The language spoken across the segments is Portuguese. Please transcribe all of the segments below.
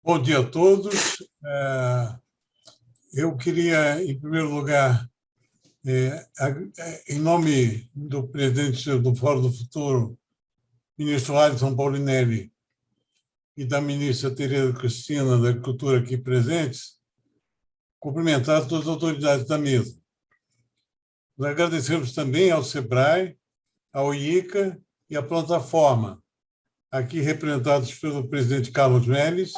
Bom dia a todos. Eu queria, em primeiro lugar, em nome do presidente do Fórum do Futuro, ministro Alisson Paulinelli, e da ministra Tereza Cristina, da Agricultura, aqui presentes, cumprimentar todas as autoridades da mesa. Nós agradecemos também ao SEBRAE, ao IICA e à plataforma, aqui representados pelo presidente Carlos Melles,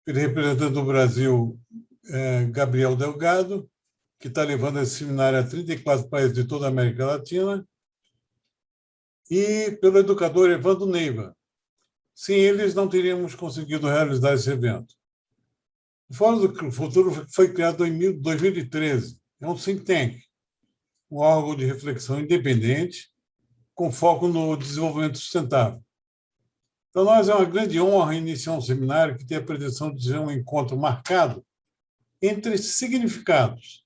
pelo representante do Brasil, Gabriel Delgado, que está levando esse seminário a 34 países de toda a América Latina, e pelo educador Evandro Neiva. Sem eles, não teríamos conseguido realizar esse evento. O Fórum do Futuro foi criado em 2013. É um think tank, um órgão de reflexão independente, com foco no desenvolvimento sustentável. Para nós é uma grande honra iniciar um seminário que tem a pretensão de ser um encontro marcado entre significados,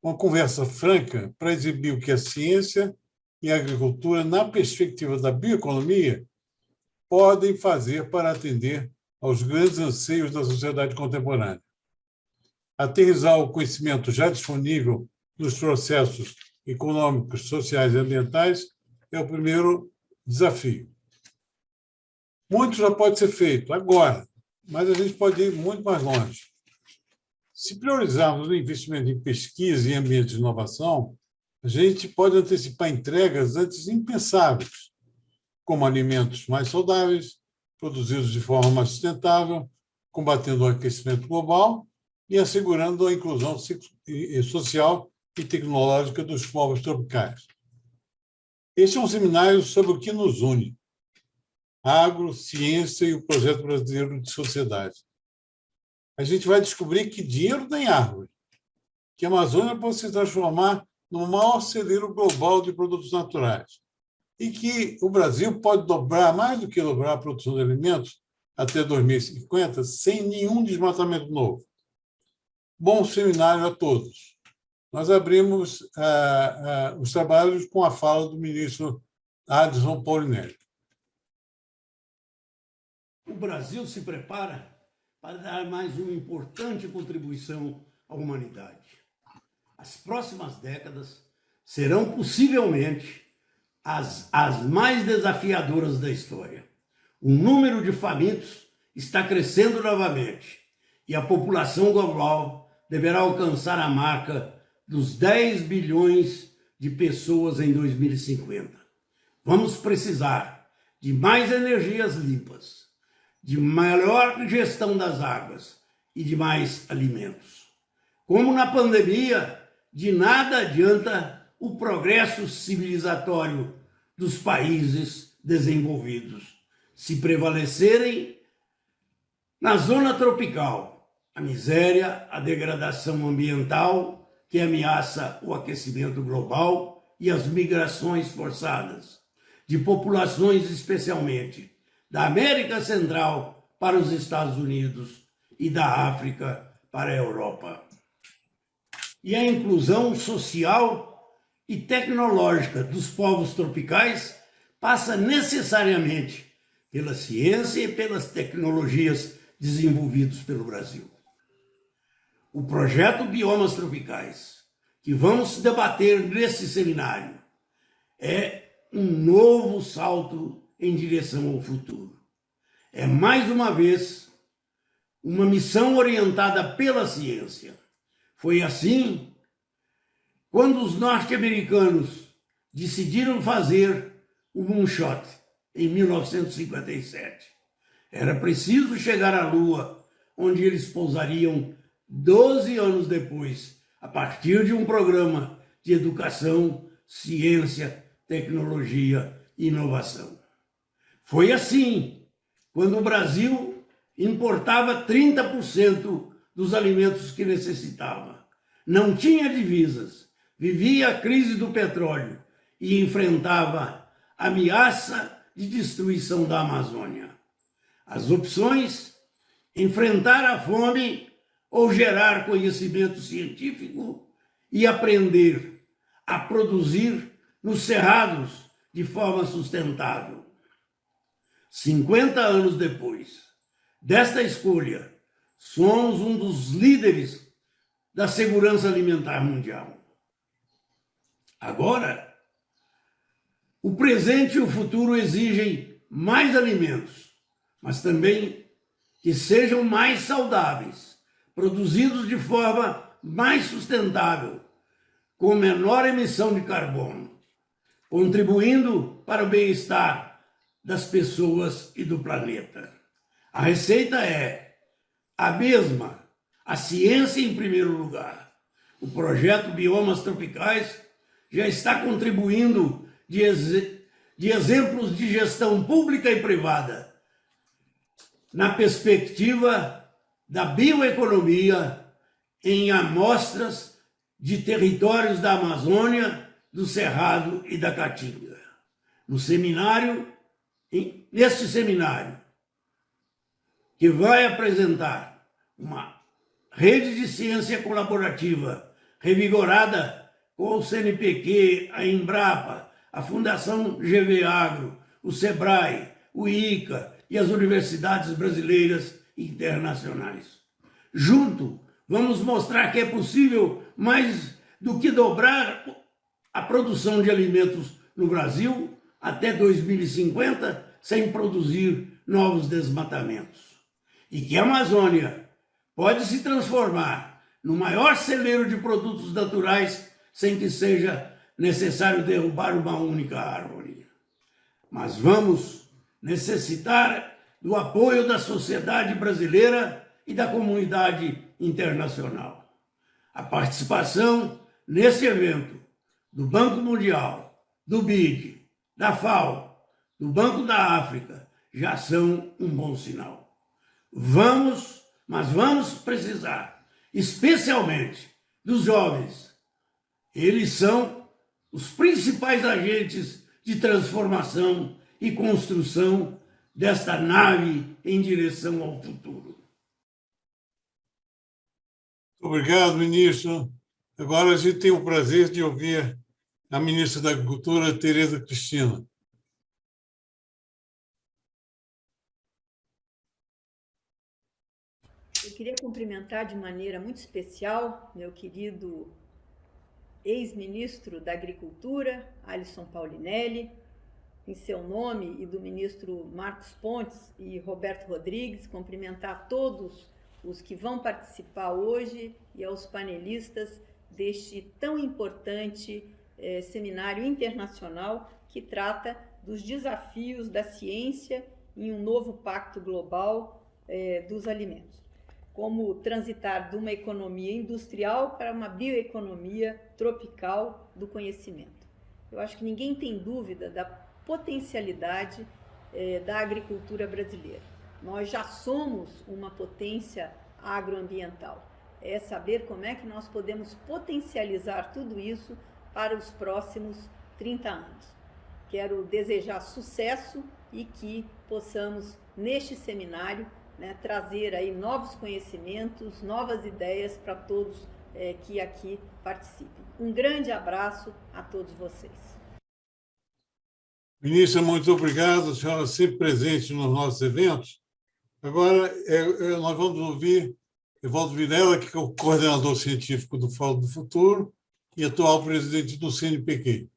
uma conversa franca para exibir o que a ciência e a agricultura, na perspectiva da bioeconomia, podem fazer para atender aos grandes anseios da sociedade contemporânea. Aterrissar o conhecimento já disponível nos processos econômicos, sociais e ambientais é o primeiro desafio. Muito já pode ser feito agora, mas a gente pode ir muito mais longe. Se priorizarmos o investimento em pesquisa e ambiente de inovação, a gente pode antecipar entregas antes impensáveis, como alimentos mais saudáveis, produzidos de forma mais sustentável, combatendo o aquecimento global e assegurando a inclusão social e tecnológica dos povos tropicais. Este é um seminário sobre o que nos une: agro, ciência e o projeto brasileiro de sociedade. A gente vai descobrir que dinheiro tem árvore, que a Amazônia pode se transformar no maior celeiro global de produtos naturais e que o Brasil pode dobrar, mais do que dobrar, a produção de alimentos até 2050 sem nenhum desmatamento novo. Bom seminário a todos. Nós abrimos os trabalhos com a fala do ministro Alisson Paulinelli. O Brasil se prepara para dar mais uma importante contribuição à humanidade. As próximas décadas serão possivelmente as mais desafiadoras da história. O número de famintos está crescendo novamente e a população global deverá alcançar a marca dos 10 bilhões de pessoas em 2050. Vamos precisar de mais energias limpas, de melhor gestão das águas e de mais alimentos. Como na pandemia, de nada adianta o progresso civilizatório dos países desenvolvidos se prevalecerem na zona tropical a miséria, a degradação ambiental que ameaça o aquecimento global e as migrações forçadas de populações, especialmente da América Central para os Estados Unidos e da África para a Europa. E a inclusão social e tecnológica dos povos tropicais passa necessariamente pela ciência e pelas tecnologias desenvolvidas pelo Brasil. O projeto Biomas Tropicais, que vamos debater nesse seminário, é um novo salto em direção ao futuro. É, mais uma vez, uma missão orientada pela ciência. Foi assim quando os norte-americanos decidiram fazer o Moonshot em 1957. Era preciso chegar à Lua, onde eles pousariam 12 anos depois, a partir de um programa de educação, ciência, tecnologia e inovação. Foi assim quando o Brasil importava 30% dos alimentos que necessitava. Não tinha divisas, vivia a crise do petróleo e enfrentava a ameaça de destruição da Amazônia. As opções: enfrentar a fome ou gerar conhecimento científico e aprender a produzir nos cerrados de forma sustentável. 50 anos depois desta escolha, somos um dos líderes da segurança alimentar mundial. Agora, o presente e o futuro exigem mais alimentos, mas também que sejam mais saudáveis, produzidos de forma mais sustentável, com menor emissão de carbono, contribuindo para o bem-estar das pessoas e do planeta. A receita é a mesma, a ciência em primeiro lugar. O projeto Biomas Tropicais já está contribuindo de exemplos de gestão pública e privada na perspectiva da bioeconomia em amostras de territórios da Amazônia, do Cerrado e da Caatinga. Neste seminário, que vai apresentar uma rede de ciência colaborativa revigorada com o CNPq, a Embrapa, a Fundação GV Agro, o SEBRAE, o ICA e as universidades brasileiras e internacionais. Junto, vamos mostrar que é possível mais do que dobrar a produção de alimentos no Brasil até 2050 sem produzir novos desmatamentos. E que a Amazônia pode se transformar no maior celeiro de produtos naturais sem que seja necessário derrubar uma única árvore. Mas vamos necessitar do apoio da sociedade brasileira e da comunidade internacional. A participação nesse evento do Banco Mundial, do BID, da FAO, do Banco da África já são um bom sinal. Mas vamos precisar, especialmente dos jovens. Eles são os principais agentes de transformação e construção desta nave em direção ao futuro. Obrigado, ministro. Agora a gente tem o prazer de ouvir a ministra da Agricultura, Tereza Cristina. Eu queria cumprimentar de maneira muito especial meu querido ex-ministro da Agricultura, Alisson Paulinelli, em seu nome e do ministro Marcos Pontes e Roberto Rodrigues, cumprimentar todos os que vão participar hoje e aos panelistas deste tão importante seminário internacional que trata dos desafios da ciência em um novo pacto global dos alimentos. Como transitar de uma economia industrial para uma bioeconomia tropical do conhecimento. Eu acho que ninguém tem dúvida da potencialidade da agricultura brasileira. Nós já somos uma potência agroambiental. É saber como é que nós podemos potencializar tudo isso para os próximos 30 anos. Quero desejar sucesso e que possamos, neste seminário, trazer aí novos conhecimentos, novas ideias para todos que aqui participem. Um grande abraço a todos vocês. Ministra, muito obrigado. A senhora sempre presente nos nossos eventos. Agora, nós vamos ouvir Evaldo Vilela, que é o coordenador científico do Fórum do Futuro e atual presidente do CNPq.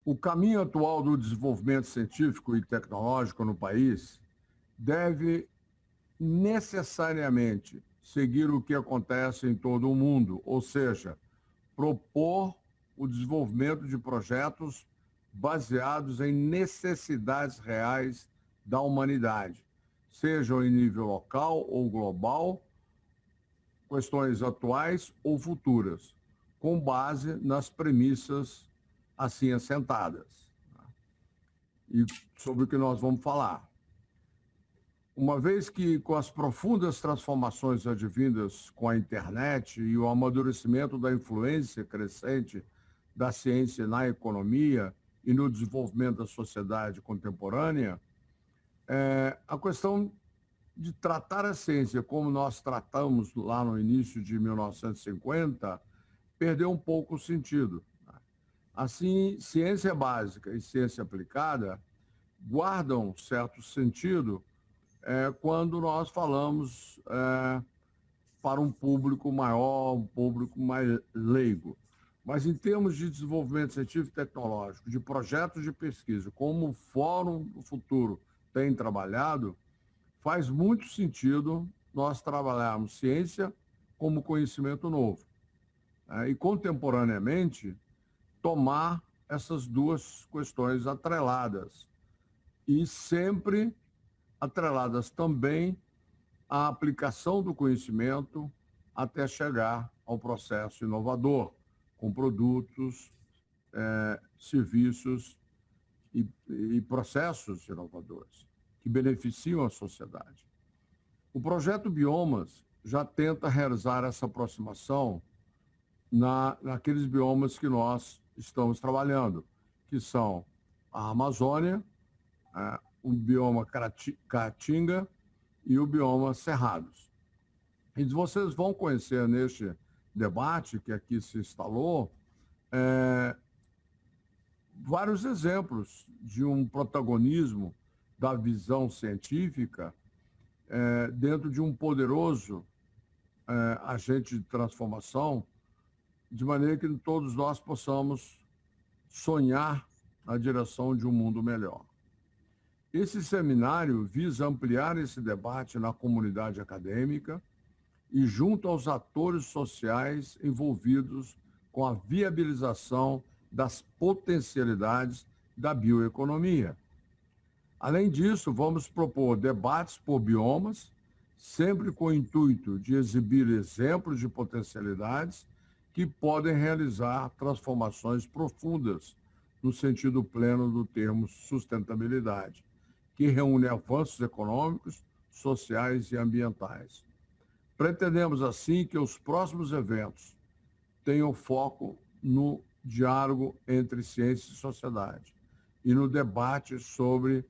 O caminho atual do desenvolvimento científico e tecnológico no país deve necessariamente seguir o que acontece em todo o mundo, ou seja, propor o desenvolvimento de projetos baseados em necessidades reais da humanidade, sejam em nível local ou global, questões atuais ou futuras, com base nas premissas assim assentadas. E sobre o que nós vamos falar. Uma vez que, com as profundas transformações advindas com a internet e o amadurecimento da influência crescente da ciência na economia e no desenvolvimento da sociedade contemporânea, a questão de tratar a ciência como nós tratamos lá no início de 1950 perdeu um pouco o sentido. Assim, ciência básica e ciência aplicada guardam certo sentido quando nós falamos para um público maior, um público mais leigo. Mas, em termos de desenvolvimento científico e tecnológico, de projetos de pesquisa, como o Fórum do Futuro tem trabalhado, faz muito sentido nós trabalharmos ciência como conhecimento novo. E, contemporaneamente, tomar essas duas questões atreladas. E sempre atreladas também à aplicação do conhecimento até chegar ao processo inovador, com produtos, serviços e processos inovadores que beneficiam a sociedade. O projeto Biomas já tenta realizar essa aproximação naqueles biomas que nós estamos trabalhando, que são a Amazônia, o bioma Caatinga e o bioma Cerrados. E vocês vão conhecer neste debate que aqui se instalou vários exemplos de um protagonismo da visão científica dentro de um poderoso agente de transformação, de maneira que todos nós possamos sonhar na direção de um mundo melhor. Esse seminário visa ampliar esse debate na comunidade acadêmica e junto aos atores sociais envolvidos com a viabilização das potencialidades da bioeconomia. Além disso, vamos propor debates por biomas, sempre com o intuito de exibir exemplos de potencialidades que podem realizar transformações profundas no sentido pleno do termo sustentabilidade, que reúne avanços econômicos, sociais e ambientais. Pretendemos, assim, que os próximos eventos tenham foco no diálogo entre ciência e sociedade e no debate sobre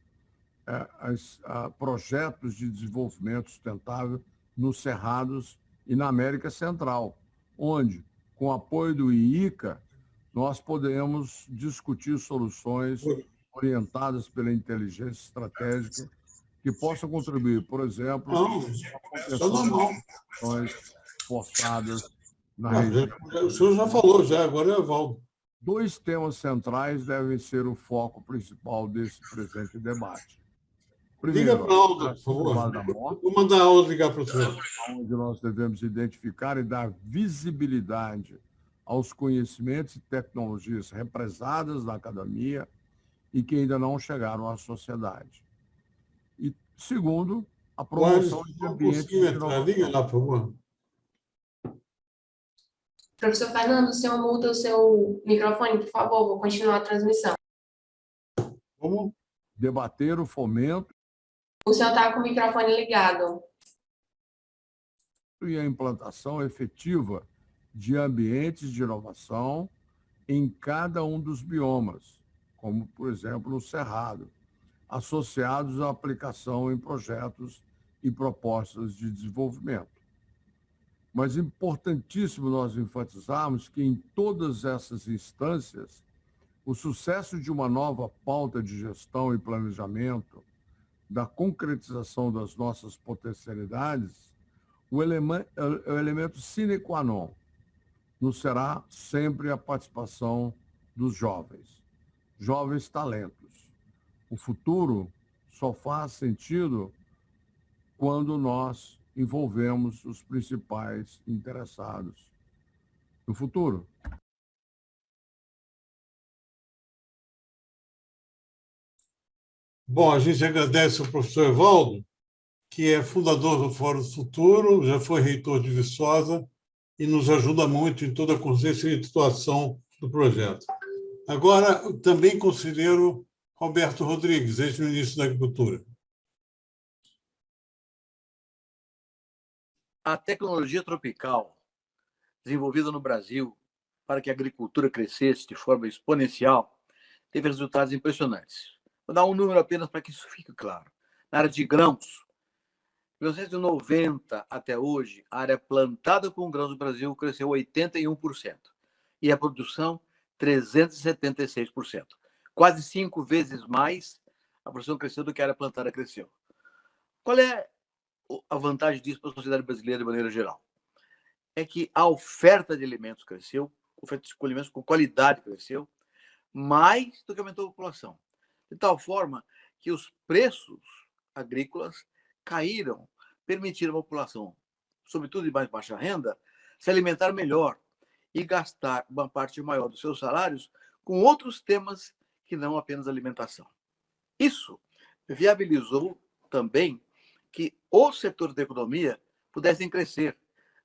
projetos de desenvolvimento sustentável nos Cerrados e na América Central, onde, com o apoio do IICA, nós podemos discutir soluções orientadas pela inteligência estratégica que possam contribuir, por exemplo, ações forçadas na região. O senhor já falou, agora é Evaldo. 2 temas centrais devem ser o foco principal desse presente debate. Liga para a Alda, por favor. Vou mandar a Alda ligar para o senhor. Onde nós devemos identificar e dar visibilidade aos conhecimentos e tecnologias represadas na academia e que ainda não chegaram à sociedade. E, segundo, a promoção de ambientes de inovação. Liga lá, por favor. Professor Fernando, o senhor muda o seu microfone, por favor, vou continuar a transmissão. Como? Debater o fomento O senhor está com o microfone ligado. E a implantação efetiva de ambientes de inovação em cada um dos biomas, como, por exemplo, no Cerrado, associados à aplicação em projetos e propostas de desenvolvimento. Mas é importantíssimo nós enfatizarmos que, em todas essas instâncias, o sucesso de uma nova pauta de gestão e planejamento, da concretização das nossas potencialidades, o elemento sine qua non nos será sempre a participação dos jovens talentos. O futuro só faz sentido quando nós envolvemos os principais interessados no futuro. Bom, a gente agradece ao professor Evaldo, que é fundador do Fórum do Futuro, já foi reitor de Viçosa e nos ajuda muito em toda a conceituação do projeto. Agora, também considero Roberto Rodrigues, ex-ministro da Agricultura. A tecnologia tropical desenvolvida no Brasil para que a agricultura crescesse de forma exponencial teve resultados impressionantes. Vou dar um número apenas para que isso fique claro. Na área de grãos, de 1990 até hoje, a área plantada com grãos no Brasil cresceu 81% e a produção 376%. Quase 5 vezes mais a produção cresceu do que a área plantada cresceu. Qual é a vantagem disso para a sociedade brasileira de maneira geral? É que a oferta de alimentos cresceu, a oferta de alimentos com qualidade cresceu, mais do que aumentou a população. De tal forma que os preços agrícolas caíram, permitiram à população, sobretudo de mais baixa renda, se alimentar melhor e gastar uma parte maior dos seus salários com outros temas que não apenas alimentação. Isso viabilizou também que os setores da economia pudessem crescer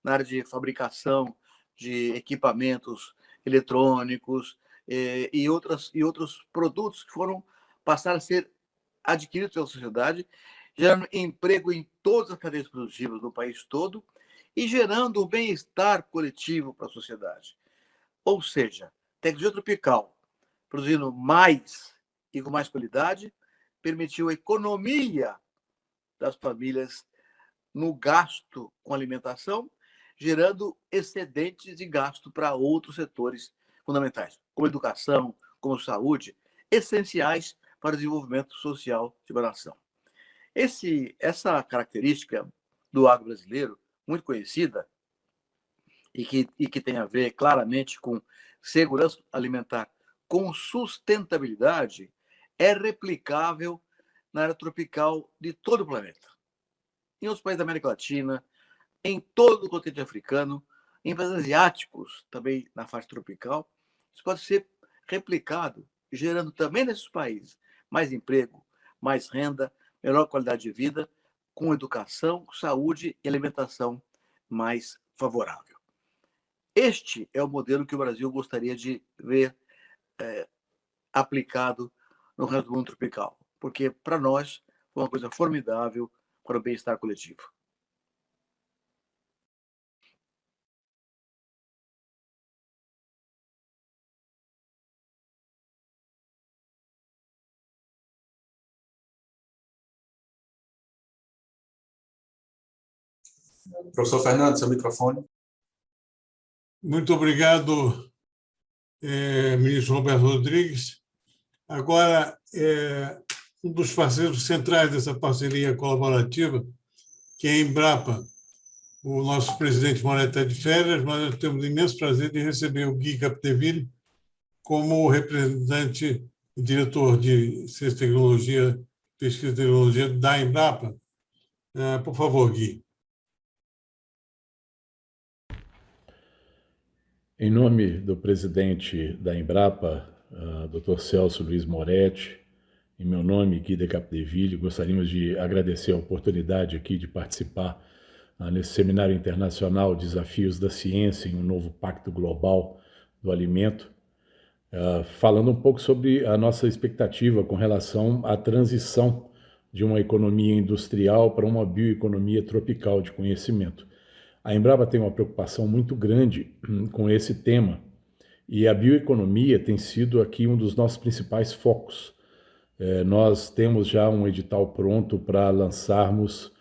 na área de fabricação de equipamentos eletrônicos e outros produtos que passaram a ser adquiridos pela sociedade, gerando emprego em todas as cadeias produtivas do país todo e gerando um bem-estar coletivo para a sociedade. Ou seja, tecnologia tropical, produzindo mais e com mais qualidade, permitiu a economia das famílias no gasto com alimentação, gerando excedentes de gasto para outros setores fundamentais, como educação, como saúde, essenciais para o desenvolvimento social de uma nação. Essa característica do agro brasileiro, muito conhecida, e que tem a ver claramente com segurança alimentar, com sustentabilidade, é replicável na área tropical de todo o planeta. Em outros países da América Latina, em todo o continente africano, em países asiáticos, também na faixa tropical, isso pode ser replicado, gerando também nesses países mais emprego, mais renda, melhor qualidade de vida, com educação, saúde e alimentação mais favorável. Este é o modelo que o Brasil gostaria de ver aplicado no resto do mundo tropical, porque para nós foi uma coisa formidável para o bem-estar coletivo. Professor Fernando, seu microfone. Muito obrigado, ministro Roberto Rodrigues. Agora, um dos parceiros centrais dessa parceria colaborativa, que é a Embrapa. O nosso presidente Moretti está de férias, mas nós temos o imenso prazer de receber o Gui Capdeville como representante e diretor de Ciência e Tecnologia, Pesquisa e Tecnologia da Embrapa. Por favor, Gui. Em nome do presidente da Embrapa, Dr. Celso Luiz Moretti, em meu nome, Gui de Capdeville, gostaríamos de agradecer a oportunidade aqui de participar nesse seminário internacional Desafios da Ciência em um Novo Pacto Global do Alimento, falando um pouco sobre a nossa expectativa com relação à transição de uma economia industrial para uma bioeconomia tropical de conhecimento. A Embrapa tem uma preocupação muito grande com esse tema e a bioeconomia tem sido aqui um dos nossos principais focos. Nós temos já um edital pronto para lançarmos,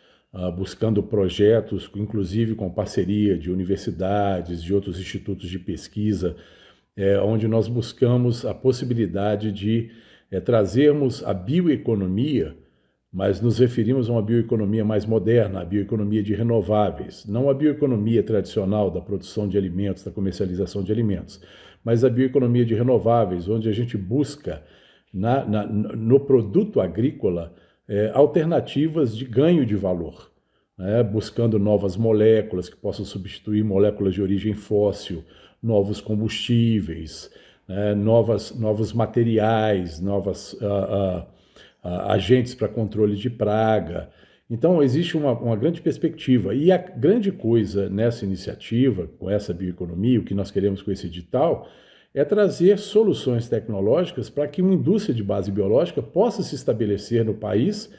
buscando projetos, inclusive com parceria de universidades, de outros institutos de pesquisa, onde nós buscamos a possibilidade de trazermos a bioeconomia, mas nos referimos a uma bioeconomia mais moderna, a bioeconomia de renováveis, não a bioeconomia tradicional da produção de alimentos, da comercialização de alimentos, mas a bioeconomia de renováveis, onde a gente busca no produto agrícola alternativas de ganho de valor, né? Buscando novas moléculas que possam substituir moléculas de origem fóssil, novos combustíveis, novos materiais, novas agentes para controle de praga. Então, existe uma grande perspectiva. E a grande coisa nessa iniciativa, com essa bioeconomia, o que nós queremos com esse edital, é trazer soluções tecnológicas para que uma indústria de base biológica possa se estabelecer no país,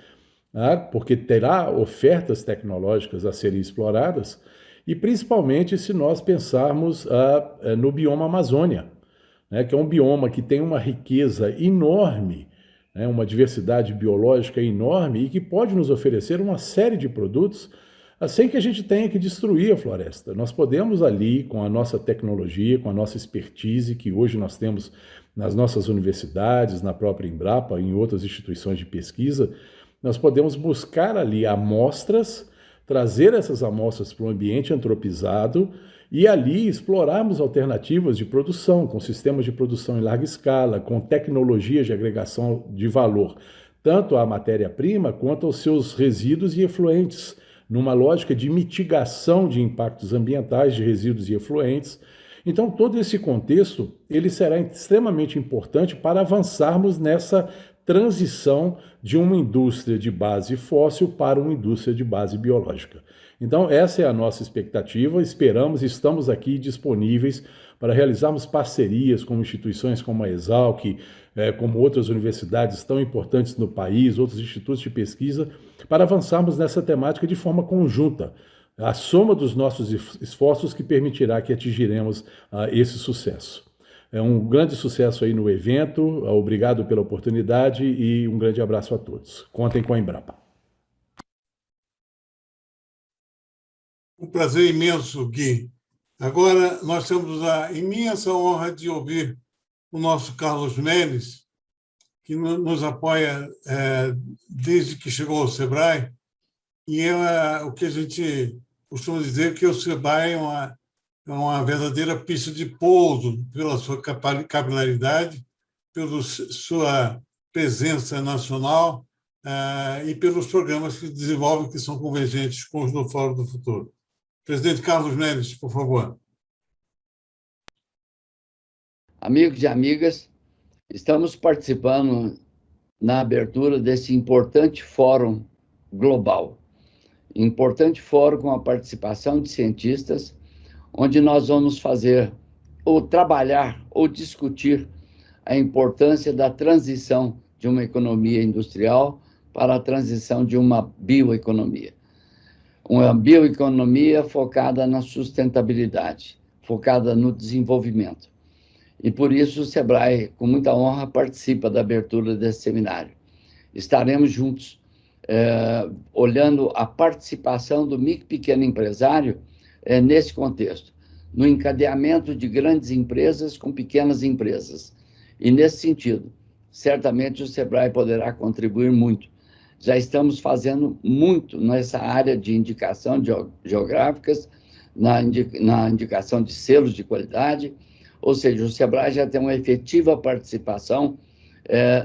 porque terá ofertas tecnológicas a serem exploradas, e principalmente se nós pensarmos no bioma Amazônia, que é um bioma que tem uma riqueza enorme, uma diversidade biológica enorme e que pode nos oferecer uma série de produtos sem que a gente tenha que destruir a floresta. Nós podemos ali, com a nossa tecnologia, com a nossa expertise, que hoje nós temos nas nossas universidades, na própria Embrapa, em outras instituições de pesquisa, nós podemos buscar ali amostras, trazer essas amostras para o ambiente antropizado e ali explorarmos alternativas de produção, com sistemas de produção em larga escala, com tecnologias de agregação de valor, tanto à matéria-prima quanto aos seus resíduos e efluentes, numa lógica de mitigação de impactos ambientais de resíduos e efluentes. Então, todo esse contexto, ele será extremamente importante para avançarmos nessa transição de uma indústria de base fóssil para uma indústria de base biológica. Então, essa é a nossa expectativa, esperamos, estamos aqui disponíveis para realizarmos parcerias com instituições como a Exalc, como outras universidades tão importantes no país, outros institutos de pesquisa, para avançarmos nessa temática de forma conjunta. A soma dos nossos esforços que permitirá que atingiremos esse sucesso. É um grande sucesso aí no evento, obrigado pela oportunidade e um grande abraço a todos. Contem com a Embrapa. Um prazer imenso, Gui. Agora nós temos a imensa honra de ouvir o nosso Carlos Melles, que nos apoia desde que chegou ao SEBRAE, e é o que a gente costuma dizer que o SEBRAE é uma verdadeira pista de pouso pela sua capilaridade, pela sua presença nacional e pelos programas que desenvolve, que são convergentes com os do Fórum do Futuro. Presidente Carlos Melles, por favor. Amigos e amigas, estamos participando na abertura desse importante fórum global. Importante fórum com a participação de cientistas, onde nós vamos fazer, ou trabalhar, ou discutir a importância da transição de uma economia industrial para a transição de uma bioeconomia. Uma bioeconomia focada na sustentabilidade, focada no desenvolvimento. E por isso o SEBRAE, com muita honra, participa da abertura desse seminário. Estaremos juntos, olhando a participação do micro e pequeno empresário nesse contexto, no encadeamento de grandes empresas com pequenas empresas. E nesse sentido, certamente o SEBRAE poderá contribuir muito. Já estamos fazendo muito nessa área de indicação geográficas, na indicação de selos de qualidade, ou seja, o SEBRAE já tem uma efetiva participação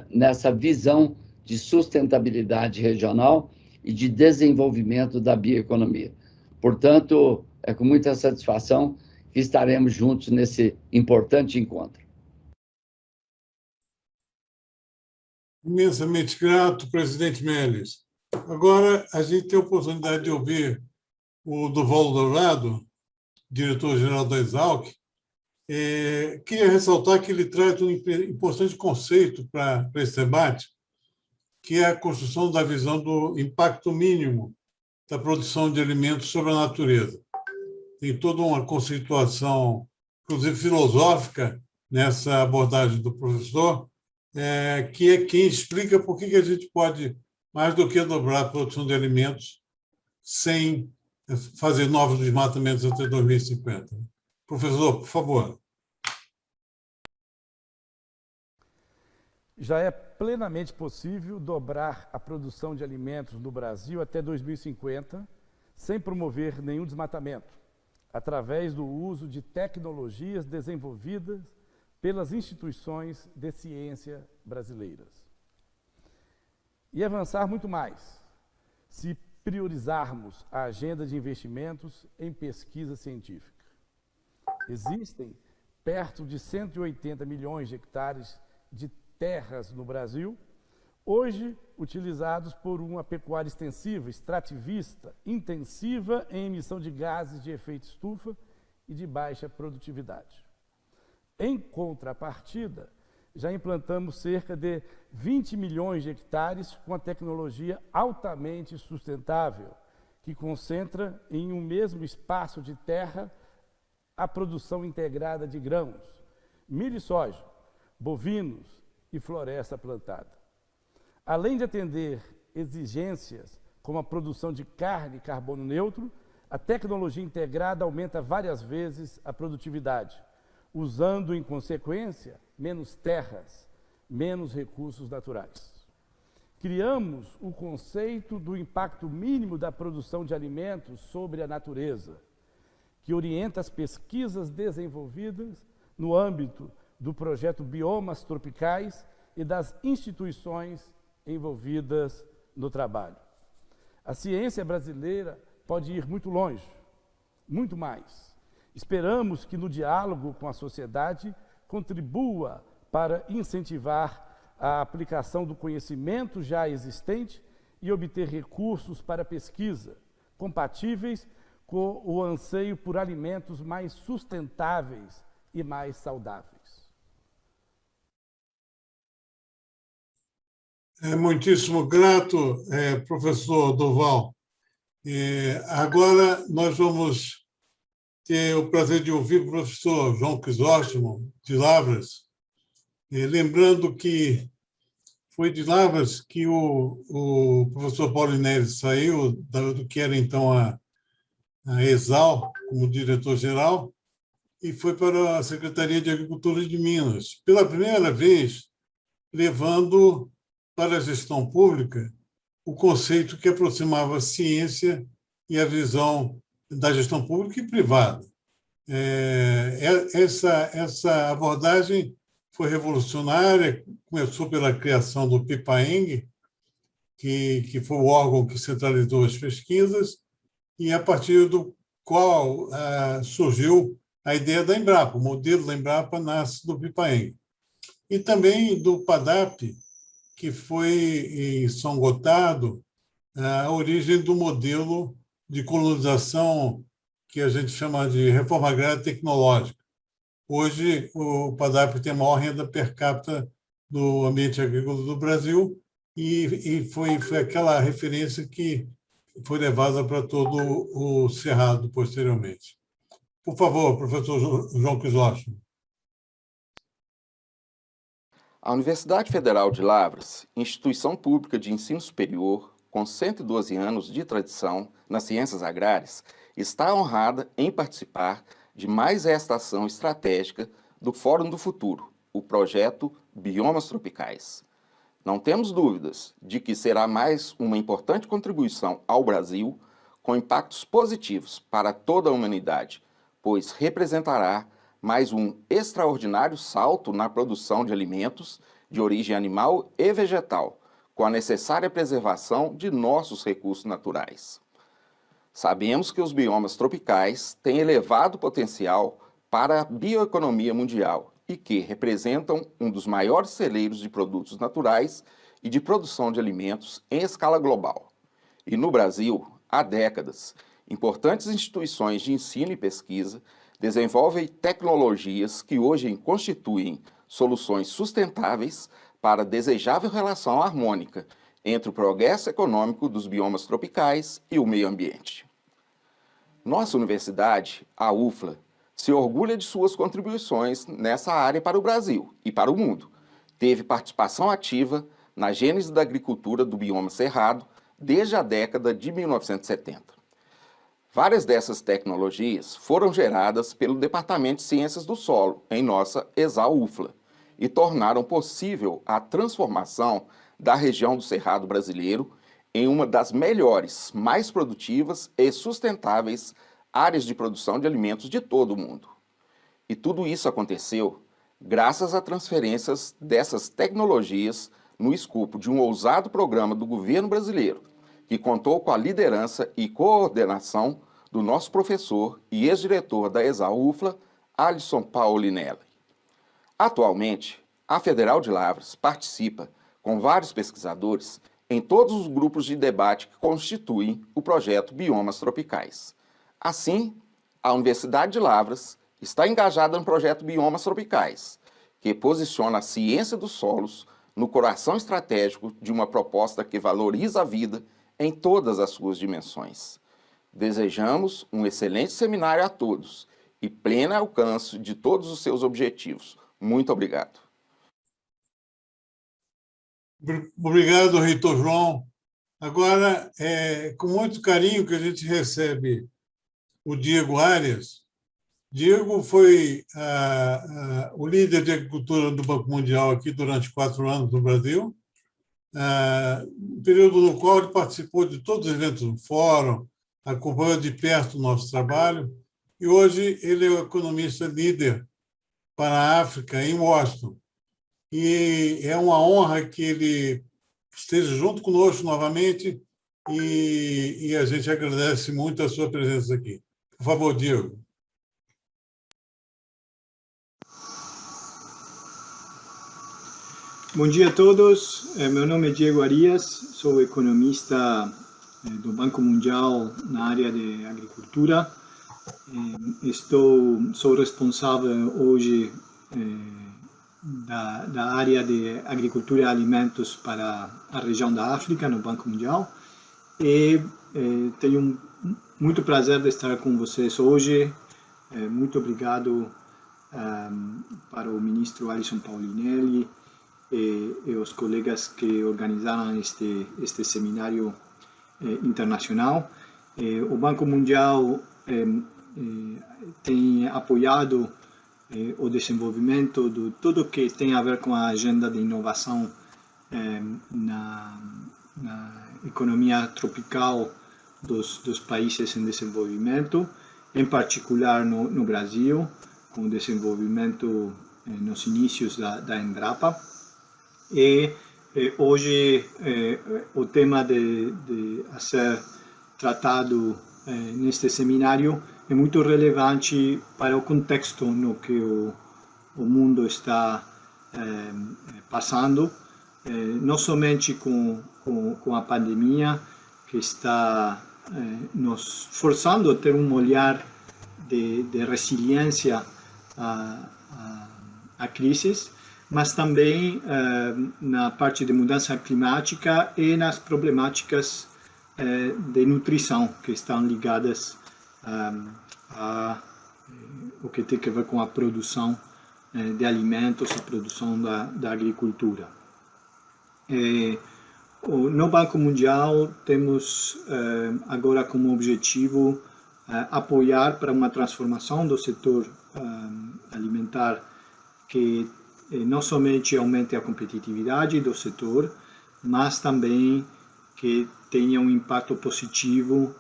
nessa visão de sustentabilidade regional e de desenvolvimento da bioeconomia. Portanto, é com muita satisfação que estaremos juntos nesse importante encontro. Imensamente grato, presidente Melles. Agora, a gente tem a oportunidade de ouvir o Durval Dourado, diretor-geral da Exalc. Queria ressaltar que ele traz um importante conceito para esse debate, que é a construção da visão do impacto mínimo da produção de alimentos sobre a natureza. Tem toda uma conceituação, inclusive filosófica, nessa abordagem do professor, que é quem explica por que a gente pode, mais do que dobrar a produção de alimentos sem fazer novos desmatamentos até 2050. Professor, por favor. Já é plenamente possível dobrar a produção de alimentos no Brasil até 2050, sem promover nenhum desmatamento, através do uso de tecnologias desenvolvidas pelas instituições de ciência brasileiras. E avançar muito mais, se priorizarmos a agenda de investimentos em pesquisa científica. Existem perto de 180 milhões de hectares de terras no Brasil, hoje utilizados por uma pecuária extensiva, extrativista, intensiva em emissão de gases de efeito estufa e de baixa produtividade. Em contrapartida, já implantamos cerca de 20 milhões de hectares com a tecnologia altamente sustentável, que concentra em um mesmo espaço de terra a produção integrada de grãos, milho e soja, bovinos e floresta plantada. Além de atender exigências como a produção de carne carbono neutro, a tecnologia integrada aumenta várias vezes a produtividade, usando, em consequência, menos terras, menos recursos naturais. Criamos o conceito do impacto mínimo da produção de alimentos sobre a natureza, que orienta as pesquisas desenvolvidas no âmbito do projeto Biomas Tropicais e das instituições envolvidas no trabalho. A ciência brasileira pode ir muito longe, muito mais. Esperamos que no diálogo com a sociedade contribua para incentivar a aplicação do conhecimento já existente e obter recursos para pesquisa compatíveis com o anseio por alimentos mais sustentáveis e mais saudáveis. Muitíssimo grato, professor Durval. Agora nós vamos ter o prazer de ouvir o professor João Crisóstomo, de Lavras, lembrando que foi de Lavras que o professor Paulinelli saiu do que era então a ESAL, como diretor-geral, e foi para a Secretaria de Agricultura de Minas, pela primeira vez levando para a gestão pública o conceito que aproximava a ciência e a visão da gestão pública e privada. Essa abordagem foi revolucionária, começou pela criação do PIPAENG, que foi o órgão que centralizou as pesquisas, e a partir do qual surgiu a ideia da Embrapa. O modelo da Embrapa nasce do PIPAENG. E também do PADAP, que foi em São Gotardo a origem do modelo de colonização que a gente chama de reforma agrária tecnológica. Hoje, o PADAP tem a maior renda per capita do ambiente agrícola do Brasil e foi aquela referência que foi levada para todo o Cerrado posteriormente. Por favor, professor João Crisóstomo. A Universidade Federal de Lavras, instituição pública de ensino superior com 112 anos de tradição nas ciências agrárias, está honrada em participar de mais esta ação estratégica do Fórum do Futuro, o projeto Biomas Tropicais. Não temos dúvidas de que será mais uma importante contribuição ao Brasil, com impactos positivos para toda a humanidade, pois representará mais um extraordinário salto na produção de alimentos de origem animal e vegetal, com a necessária preservação de nossos recursos naturais. Sabemos que os biomas tropicais têm elevado potencial para a bioeconomia mundial e que representam um dos maiores celeiros de produtos naturais e de produção de alimentos em escala global. E no Brasil, há décadas, importantes instituições de ensino e pesquisa desenvolvem tecnologias que hoje constituem soluções sustentáveis para a desejável relação harmônica entre o progresso econômico dos biomas tropicais e o meio ambiente. Nossa universidade, a UFLA, se orgulha de suas contribuições nessa área para o Brasil e para o mundo. Teve participação ativa na gênese da agricultura do bioma cerrado desde a década de 1970. Várias dessas tecnologias foram geradas pelo Departamento de Ciências do Solo, em nossa ESAL-UFLA, e tornaram possível a transformação da região do Cerrado brasileiro em uma das melhores, mais produtivas e sustentáveis áreas de produção de alimentos de todo o mundo. E tudo isso aconteceu graças a transferências dessas tecnologias no escopo de um ousado programa do governo brasileiro, que contou com a liderança e coordenação do nosso professor e ex-diretor da ESAL-UFLA, Alisson Paulinelli. Atualmente, a Federal de Lavras participa, com vários pesquisadores, em todos os grupos de debate que constituem o projeto Biomas Tropicais. Assim, a Universidade de Lavras está engajada no projeto Biomas Tropicais, que posiciona a ciência dos solos no coração estratégico de uma proposta que valoriza a vida em todas as suas dimensões. Desejamos um excelente seminário a todos e pleno alcance de todos os seus objetivos. Muito obrigado. Obrigado, reitor João. Agora, é com muito carinho que a gente recebe o Diego Arias. Diego foi o líder de agricultura do Banco Mundial aqui durante 4 anos no Brasil, um período no qual ele participou de todos os eventos do Fórum, acompanhou de perto o nosso trabalho, e hoje ele é o economista líder para a África em Washington. E é uma honra que ele esteja junto conosco novamente e a gente agradece muito a sua presença aqui. Por favor, Diego. Bom dia a todos. Meu nome é Diego Arias, sou economista do Banco Mundial na área de agricultura. Sou responsável hoje da área de agricultura e alimentos para a região da África no Banco Mundial. E tenho muito prazer de estar com vocês hoje. Muito obrigado para o ministro Alisson Paulinelli e os colegas que organizaram este seminário internacional. O Banco Mundial tem apoiado o desenvolvimento de tudo que tem a ver com a agenda de inovação na economia tropical dos países em desenvolvimento, em particular no Brasil, com o desenvolvimento nos inícios da Embrapa. E hoje o tema a ser tratado neste seminário é muito relevante para o contexto no que o mundo está passando, não somente com a pandemia, que está nos forçando a ter um olhar de resiliência à crise, mas também na parte de mudança climática e nas problemáticas de nutrição que estão ligadas a o que tem a ver com a produção de alimentos, a produção da agricultura. No Banco Mundial temos agora como objetivo apoiar para uma transformação do setor alimentar que não somente aumente a competitividade do setor, mas também que tenha um impacto positivo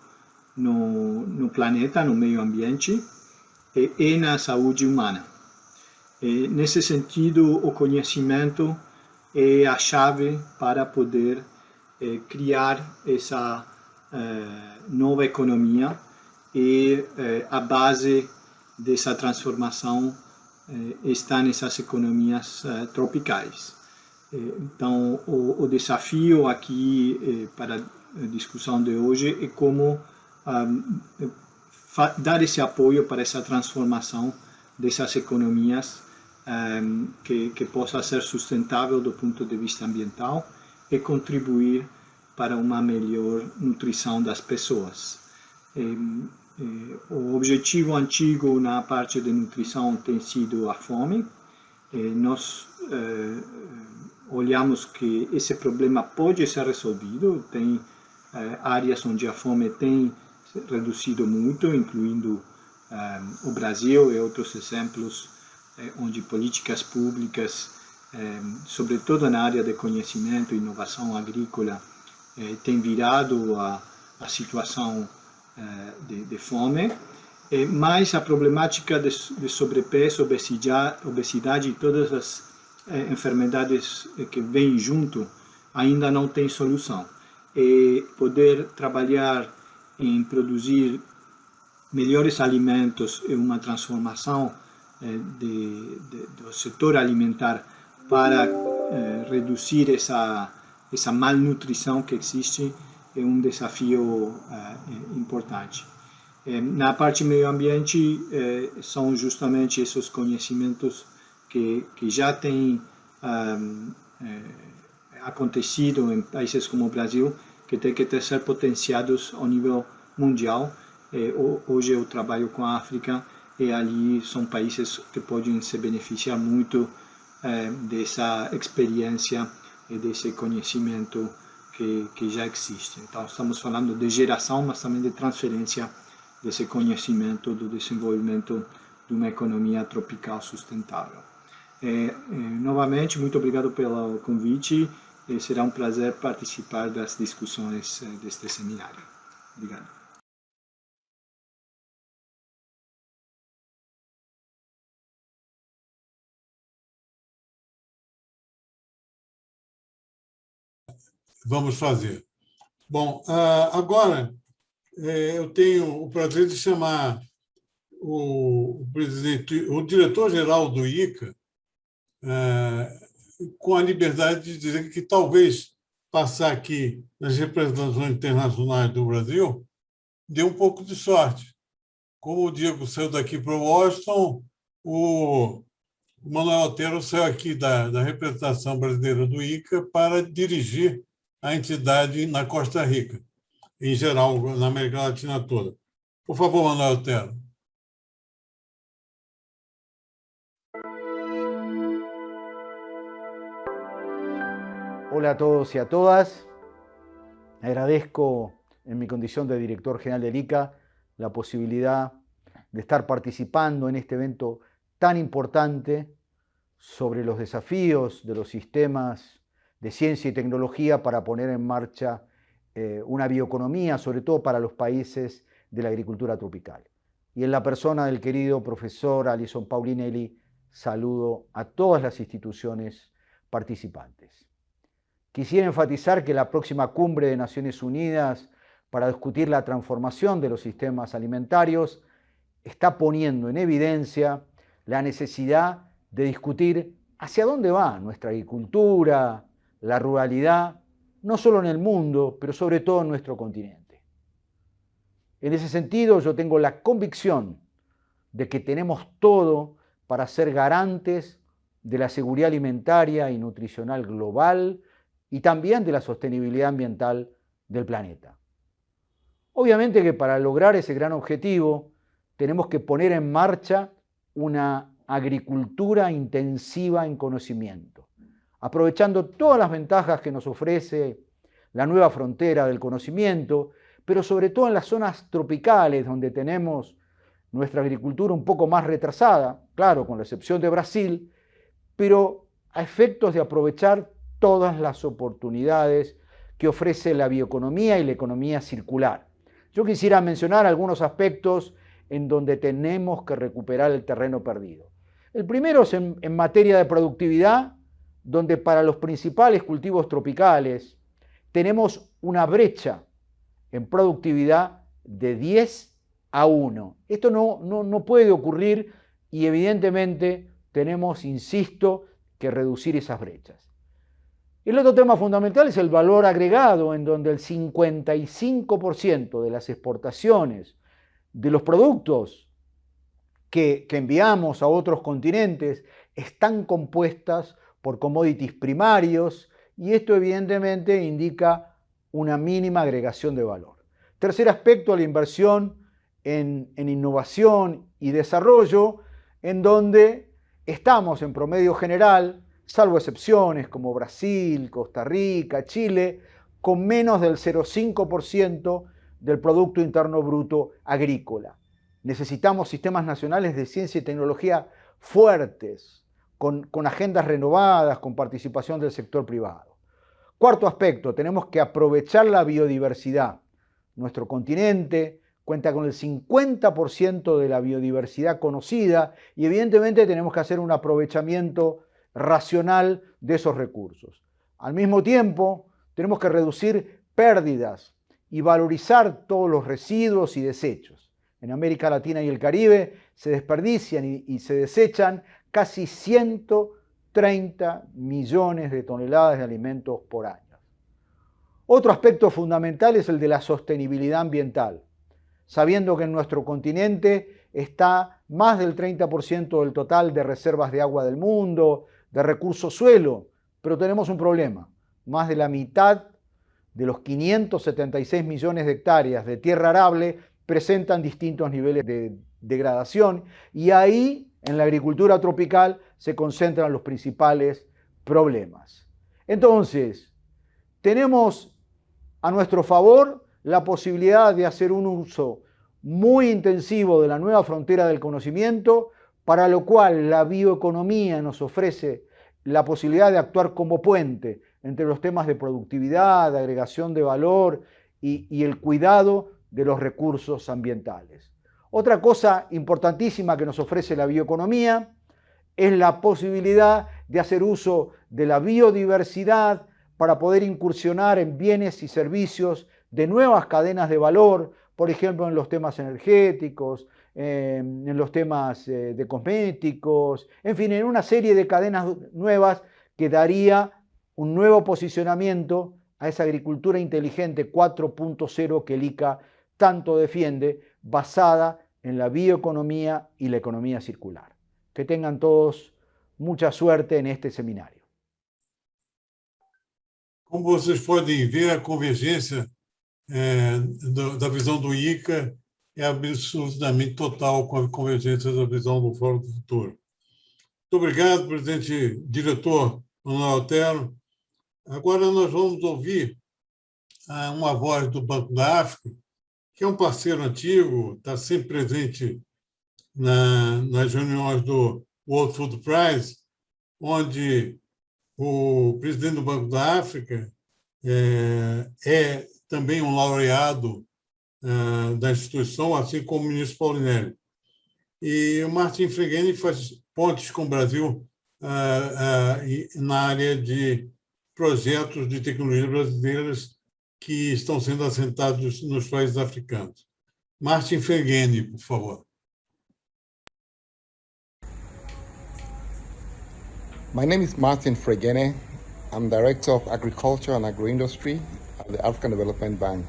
no planeta, no meio ambiente e na saúde humana. Nesse sentido, o conhecimento é a chave para poder criar essa nova economia e a base dessa transformação está nessas economias tropicais. Então, o desafio aqui para a discussão de hoje é como dar esse apoio para essa transformação dessas economias que possa ser sustentável do ponto de vista ambiental e contribuir para uma melhor nutrição das pessoas. O objetivo antigo na parte de nutrição tem sido a fome. Nós olhamos que esse problema pode ser resolvido. Tem áreas onde a fome tem reduzido muito, incluindo o Brasil e outros exemplos onde políticas públicas, sobretudo na área de conhecimento e inovação agrícola, têm virado a situação de fome, mas a problemática de sobrepeso, obesidade e todas as enfermidades que vêm junto ainda não tem solução. E poder trabalhar em produzir melhores alimentos e uma transformação do setor alimentar para reduzir essa malnutrição que existe é um desafio importante. Na parte meio ambiente, são justamente esses conhecimentos que já têm acontecido em países como o Brasil, que têm que ser potenciados ao nível mundial. Hoje eu trabalho com a África e ali são países que podem se beneficiar muito dessa experiência e desse conhecimento que já existem. Então, estamos falando de geração, mas também de transferência desse conhecimento do desenvolvimento de uma economia tropical sustentável. Novamente, muito obrigado pelo convite. Será um prazer participar das discussões deste seminário. Obrigado. Vamos fazer. Bom, agora eu tenho o prazer de chamar o presidente, o diretor-geral do ICA, com a liberdade de dizer que talvez passar aqui nas representações internacionais do Brasil dê um pouco de sorte. Como o Diego saiu daqui para o Washington, o Manuel Otero saiu aqui da representação brasileira do ICA para dirigir a entidade na Costa Rica, em geral, na América Latina toda. Por favor, Manuel Otero. Hola a todos y a todas. Agradezco, en mi condición de director general del ICA, la posibilidad de estar participando en este evento tan importante sobre los desafíos de los sistemas de ciencia y tecnología para poner en marcha una bioeconomía, sobre todo para los países de la agricultura tropical. Y en la persona del querido profesor Alison Paulinelli, saludo a todas las instituciones participantes. Quisiera enfatizar que la próxima cumbre de Naciones Unidas para discutir la transformación de los sistemas alimentarios está poniendo en evidencia la necesidad de discutir hacia dónde va nuestra agricultura, la ruralidad, no solo en el mundo, pero sobre todo en nuestro continente. En ese sentido, yo tengo la convicción de que tenemos todo para ser garantes de la seguridad alimentaria y nutricional global y también de la sostenibilidad ambiental del planeta. Obviamente que para lograr ese gran objetivo tenemos que poner en marcha una agricultura intensiva en conocimiento, aprovechando todas las ventajas que nos ofrece la nueva frontera del conocimiento, pero sobre todo en las zonas tropicales donde tenemos nuestra agricultura un poco más retrasada, claro, con la excepción de Brasil, pero a efectos de aprovechar todas las oportunidades que ofrece la bioeconomía y la economía circular. Yo quisiera mencionar algunos aspectos en donde tenemos que recuperar el terreno perdido. El primero es en materia de productividad, donde para los principales cultivos tropicales tenemos una brecha en productividad de 10-1. Esto no puede ocurrir y evidentemente tenemos, insisto, que reducir esas brechas. El otro tema fundamental es el valor agregado, en donde el 55% de las exportaciones de los productos que enviamos a otros continentes están compuestas por commodities primarios y esto evidentemente indica una mínima agregación de valor. Tercer aspecto, la inversión en innovación y desarrollo, en donde estamos en promedio general, salvo excepciones como Brasil, Costa Rica, Chile, con menos del 0,5% del Producto Interno Bruto agrícola. Necesitamos sistemas nacionales de ciencia y tecnología fuertes, con agendas renovadas, con participación del sector privado. Cuarto aspecto, tenemos que aprovechar la biodiversidad. Nuestro continente cuenta con el 50% de la biodiversidad conocida y evidentemente tenemos que hacer un aprovechamiento racional de esos recursos. Al mismo tiempo, tenemos que reducir pérdidas y valorizar todos los residuos y desechos. En América Latina y el Caribe se desperdician y se desechan casi 130 millones de toneladas de alimentos por año. Otro aspecto fundamental es el de la sostenibilidad ambiental, sabiendo que en nuestro continente está más del 30% del total de reservas de agua del mundo, de recursos suelo, pero tenemos un problema. Más de la mitad de los 576 millones de hectáreas de tierra arable presentan distintos niveles de degradación y ahí, en la agricultura tropical, se concentran los principales problemas. Entonces, tenemos a nuestro favor la posibilidad de hacer un uso muy intensivo de la nueva frontera del conocimiento, para lo cual la bioeconomía nos ofrece la posibilidad de actuar como puente entre los temas de productividad, de agregación de valor y el cuidado de los recursos ambientales. Otra cosa importantísima que nos ofrece la bioeconomía es la posibilidad de hacer uso de la biodiversidad para poder incursionar en bienes y servicios de nuevas cadenas de valor, por ejemplo, en los temas energéticos, en los temas de cosméticos, en fin, en una serie de cadenas nuevas que daría un nuevo posicionamiento a esa agricultura inteligente 4.0 que el ICA tanto defiende, basada en la bioeconomía y la economía circular. Que tengan todos mucha suerte en este seminario. Como vocês podem ver, a convergência da visão do ICA é absolutamente total com a convergência da visão do Fórum do Futuro. Muito obrigado, presidente diretor Manuel Otero. Agora nós vamos ouvir uma voz do Banco da África, que é um parceiro antigo, está sempre presente nas reuniões do World Food Prize, onde o presidente do Banco da África é também um laureado da instituição, assim como o ministro Paulinelli. E o Martin Fregheni faz pontes com o Brasil na área de projetos de tecnologia brasileiras que estão sendo assentados nos países africanos. Martin Fregheni, por favor. My name is Martin Fregheni. I'm Director of Agriculture and Agro-Industry at the African Development Bank.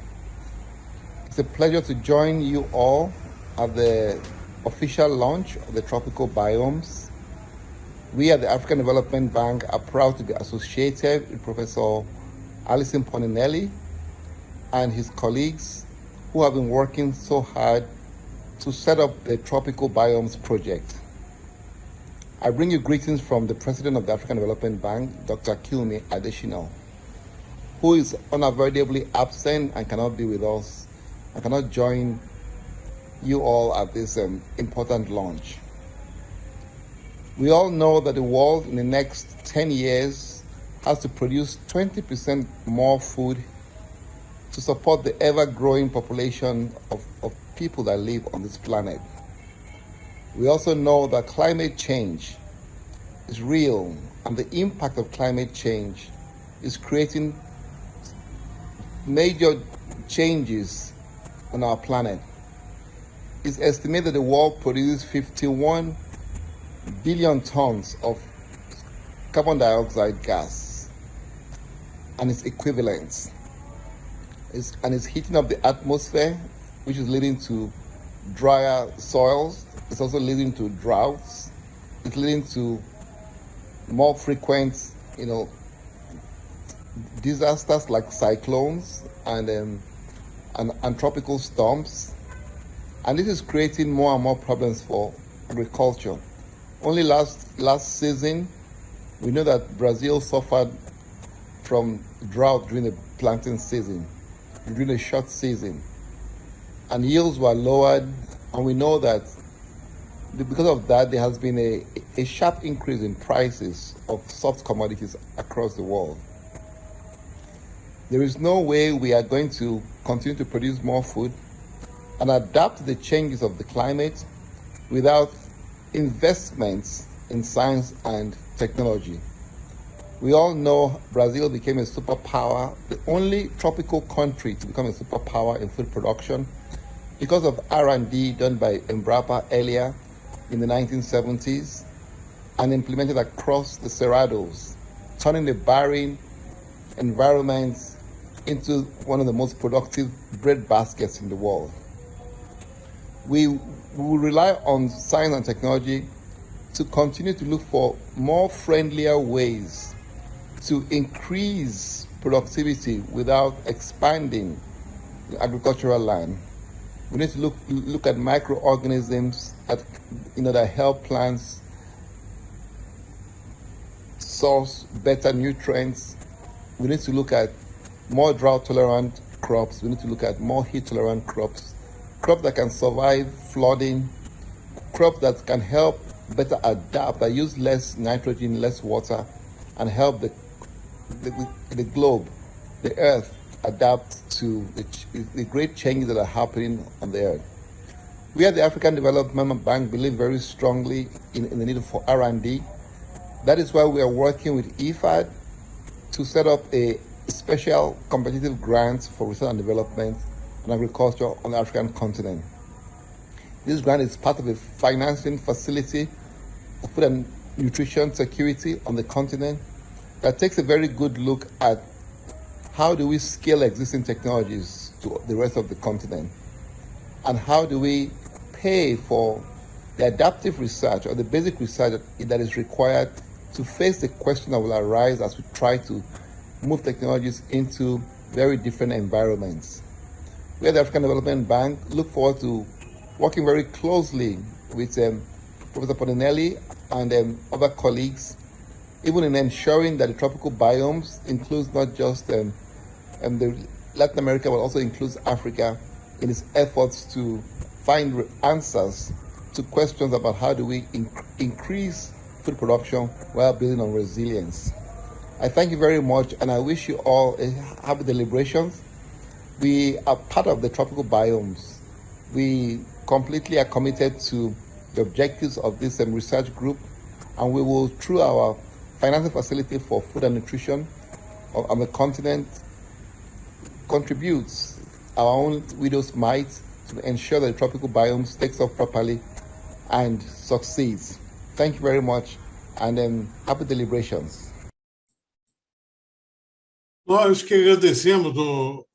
It's a pleasure to join you all at the official launch of the tropical biomes. We at the African Development Bank are proud to be associated with Professor Alison Poninelli and his colleagues who have been working so hard to set up the Tropical Biomes Project. I bring you greetings from the President of the African Development Bank, Dr. Kilmi Adesina, who is unavoidably absent and cannot be with us and cannot join you all at this important launch. We all know that the world in the next 10 years has to produce 20% more food to support the ever-growing population of people that live on this planet. We also know that climate change is real, and the impact of climate change is creating major changes on our planet. It's estimated that the world produces 51 billion tons of carbon dioxide gas and its equivalents. And it's heating up the atmosphere, which is leading to drier soils. It's also leading to droughts. It's leading to more frequent, disasters like cyclones and tropical storms. And this is creating more and more problems for agriculture. Only last season, we know that Brazil suffered from drought during the planting season, during the short season, and yields were lowered. And we know that because of that, there has been a sharp increase in prices of soft commodities across the world. There is no way we are going to continue to produce more food and adapt to the changes of the climate without investments in science and technology. We all know Brazil became a superpower, the only tropical country to become a superpower in food production because of R&D done by Embrapa earlier in the 1970s and implemented across the Cerrados, turning the barren environments into one of the most productive bread baskets in the world. We will rely on science and technology to continue to look for more friendlier ways to increase productivity without expanding the agricultural land. We need to look at microorganisms that help plants source better nutrients. We need to look at more drought-tolerant crops. We need to look at more heat-tolerant crops, crops that can survive flooding, crops that can help better adapt, that use less nitrogen, less water, and help the globe, the earth, adapt to the great changes that are happening on the earth. We at the African Development Bank believe very strongly in the need for R&D. That is why we are working with IFAD to set up a special competitive grant for research and development and agriculture on the African continent. This grant is part of a financing facility of food and nutrition security on the continent that takes a very good look at how do we scale existing technologies to the rest of the continent, and how do we pay for the adaptive research or the basic research that is required to face the question that will arise as we try to move technologies into very different environments. We at the African Development Bank look forward to working very closely with Professor Polinelli and other colleagues, even in ensuring that the tropical biomes includes not just the Latin America, but also includes Africa in its efforts to find answers to questions about how do we increase food production while building on resilience. I thank you very much, and I wish you all a happy deliberations. We are part of the tropical biomes. We completely are committed to the objectives of this research group, and we will, through our financing facility for food and nutrition on the continent, contribute our own widow's mite to ensure that the tropical biomes takes off properly and succeeds. Thank you very much, and happy deliberations. Nós que agradecemos,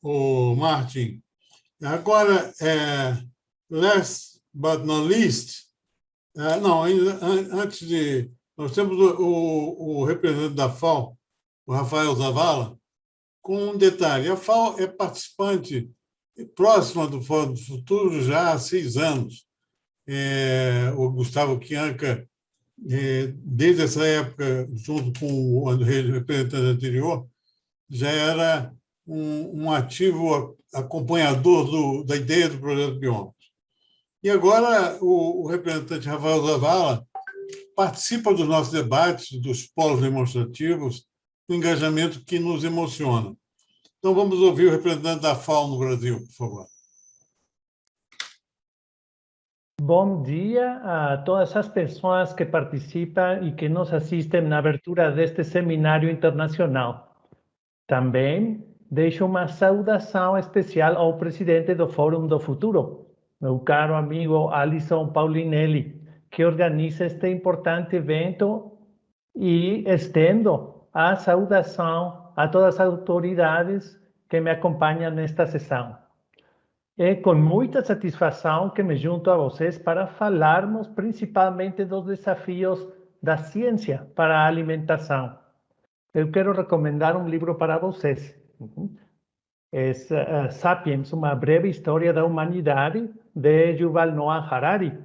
o Martin. Agora, last but not least, não, ainda antes de... Nós temos o representante da FAO, o Rafael Zavala, com um detalhe. A FAO é participante próxima do Fórum do Futuro já há 6 anos. O Gustavo Chianca, desde essa época, junto com o representante anterior, já era um ativo acompanhador da ideia do projeto Biomas. E agora o representante Rafael Zavala participa dos nossos debates, dos polos demonstrativos, um engajamento que nos emociona. Então, vamos ouvir o representante da FAO no Brasil, por favor. Bom dia a todas as pessoas que participam e que nos assistem na abertura deste seminário internacional. Também deixo uma saudação especial ao presidente do Fórum do Futuro, meu caro amigo Alisson Paulinelli, que organiza este importante evento, e estendo a saudação a todas as autoridades que me acompanham nesta sessão. É com muita satisfação que me junto a vocês para falarmos principalmente dos desafios da ciência para a alimentação. Eu quero recomendar um livro para vocês. É Sapiens, uma breve história da humanidade, de Yuval Noah Harari.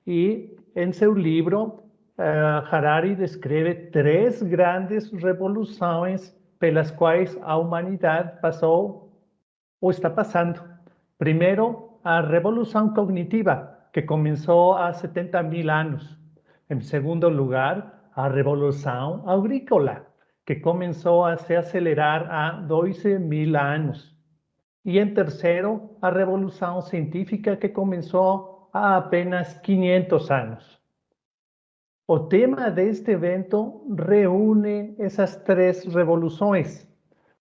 E em seu livro, Harari descreve 3 grandes revoluções pelas quais a humanidade passou ou está passando. Primeiro, a revolução cognitiva, que começou há 70.000 anos. Em segundo lugar, a revolução agrícola, que começou a se acelerar há 12.000 anos. E em terceiro, a revolução científica, que começou há apenas 500 anos. O tema deste evento reúne essas 3 revoluções,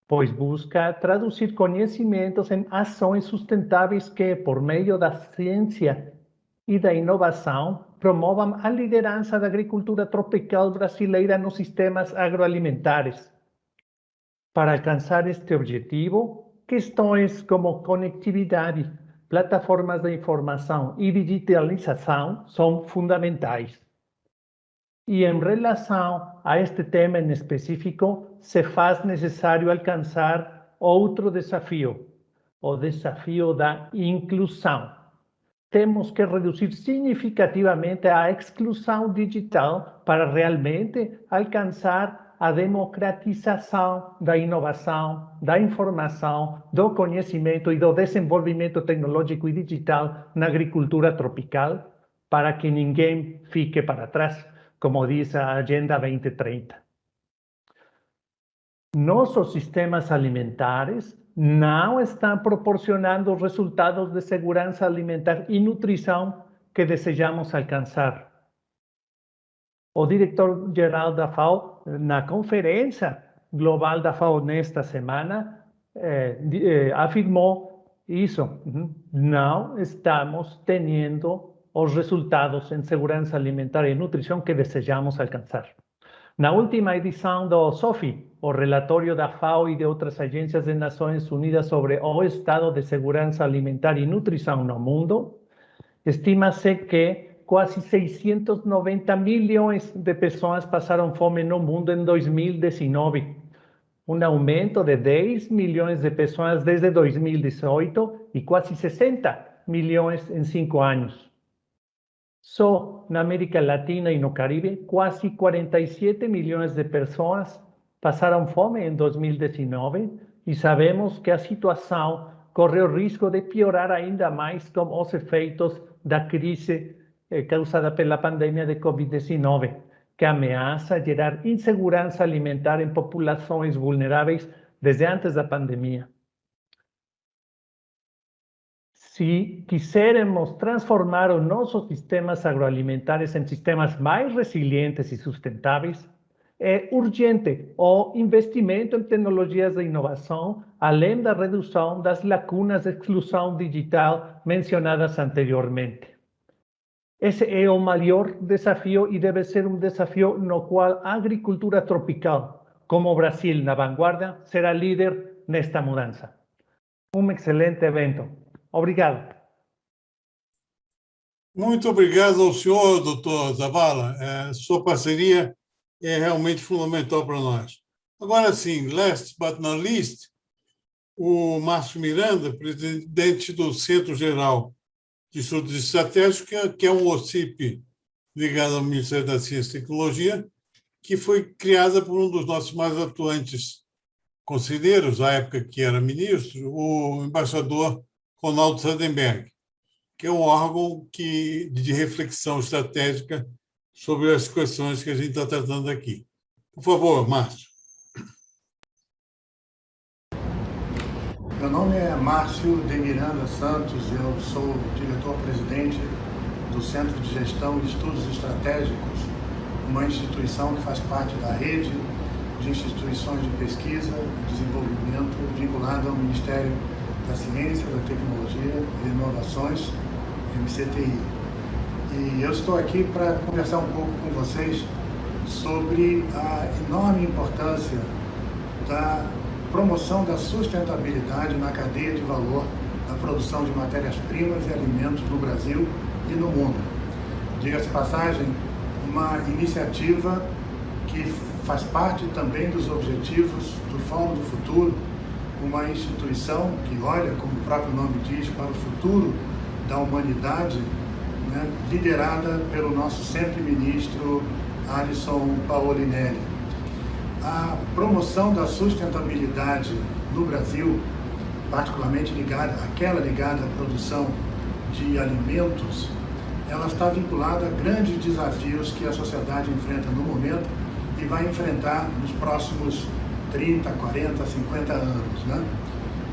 pois busca traduzir conhecimentos em ações sustentáveis que, por meio da ciência e da inovação, promovam a liderança da agricultura tropical brasileira nos sistemas agroalimentares. Para alcançar este objetivo, questões como conectividade, plataformas de informação e digitalização são fundamentais. E em relação a este tema em específico, se faz necessário alcançar outro desafio, o desafio da inclusão. Temos que reduzir significativamente a exclusão digital para realmente alcançar a democratização da inovação, da informação, do conhecimento e do desenvolvimento tecnológico e digital na agricultura tropical, para que ninguém fique para trás, como diz a Agenda 2030. Nossos sistemas alimentares não estão proporcionando os resultados de segurança alimentar e nutrição que desejamos alcançar. O diretor-geral da FAO, na conferência global da FAO nesta semana, afirmou isso. Não estamos tendo os resultados em segurança alimentar e nutrição que desejamos alcançar. Na última edição do SOFI, o relatório da FAO e de outras agências das Nações Unidas sobre o estado de segurança alimentar e nutrição no mundo, estima-se que quase 690 milhões de pessoas passaram fome no mundo em 2019, um aumento de 10 milhões de pessoas desde 2018 e quase 60 milhões em 5 anos. Só na América Latina e no Caribe, quase 47 milhões de pessoas passaram fome em 2019 e sabemos que a situação corre o risco de piorar ainda mais com os efeitos da crise causada pela pandemia de Covid-19, que ameaça gerar insegurança alimentar em populações vulneráveis desde antes da pandemia. Se quisermos transformar os nossos sistemas agroalimentares em sistemas mais resilientes e sustentáveis, é urgente o investimento em tecnologias de inovação, além da redução das lacunas de exclusão digital mencionadas anteriormente. Esse é o maior desafio e deve ser um desafio no qual a agricultura tropical, como o Brasil na vanguarda, será líder nesta mudança. Um excelente evento. Obrigado. Muito obrigado ao senhor, doutor Zavala. Sua parceria é realmente fundamental para nós. Agora sim, last but not least, o Márcio Miranda, presidente do Centro Geral de Estudos Estratégicos, que é um OCIP ligado ao Ministério da Ciência e Tecnologia, que foi criada por um dos nossos mais atuantes conselheiros, à época que era ministro, o embaixador Ronaldo Sandenberg, que é um órgão de reflexão estratégica sobre as questões que a gente está tratando aqui. Por favor, Márcio. Meu nome é Márcio de Miranda Santos, eu sou diretor-presidente do Centro de Gestão e Estudos Estratégicos, uma instituição que faz parte da rede de instituições de pesquisa e desenvolvimento vinculada ao Ministério da Ciência, da Tecnologia e Inovações, MCTI. E eu estou aqui para conversar um pouco com vocês sobre a enorme importância da promoção da sustentabilidade na cadeia de valor da produção de matérias-primas e alimentos no Brasil e no mundo. Diga-se de passagem, uma iniciativa que faz parte também dos objetivos do Fórum do Futuro, uma instituição que olha, como o próprio nome diz, para o futuro da humanidade, né, liderada pelo nosso sempre ministro Alisson Paolinelli. A promoção da sustentabilidade no Brasil, particularmente aquela ligada à produção de alimentos, ela está vinculada a grandes desafios que a sociedade enfrenta no momento e vai enfrentar nos próximos 30, 40, 50 anos. Né?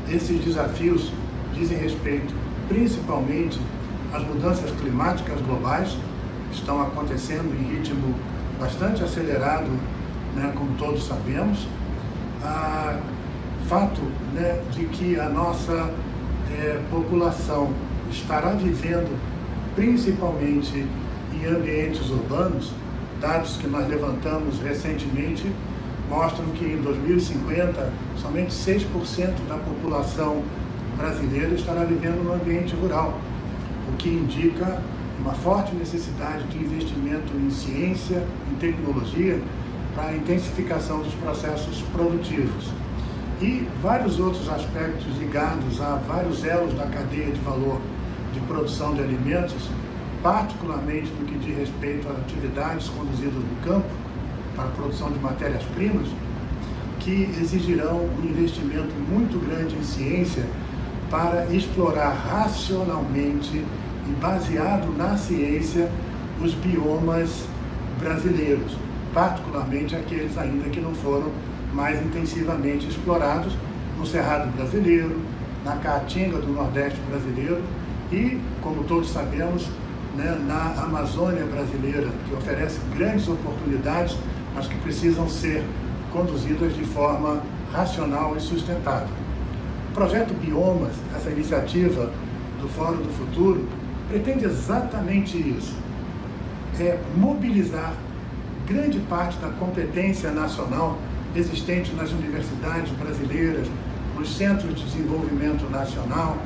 Esses desafios dizem respeito principalmente às mudanças climáticas globais, que estão acontecendo em ritmo bastante acelerado, né, como todos sabemos. Fato, né, de que a nossa população estará vivendo principalmente em ambientes urbanos. Dados que nós levantamos recentemente mostram que em 2050 somente 6% da população brasileira estará vivendo no ambiente rural, o que indica uma forte necessidade de investimento em ciência, em tecnologia, para a intensificação dos processos produtivos. E vários outros aspectos ligados a vários elos da cadeia de valor de produção de alimentos, particularmente no que diz respeito às atividades conduzidas no campo, para a produção de matérias-primas, que exigirão um investimento muito grande em ciência para explorar racionalmente e baseado na ciência os biomas brasileiros, particularmente aqueles ainda que não foram mais intensivamente explorados no Cerrado brasileiro, na Caatinga do Nordeste brasileiro e, como todos sabemos, né, na Amazônia brasileira, que oferece grandes oportunidades, mas que precisam ser conduzidas de forma racional e sustentável. O projeto Biomas, essa iniciativa do Fórum do Futuro, pretende exatamente isso, mobilizar grande parte da competência nacional existente nas universidades brasileiras, nos centros de desenvolvimento nacional,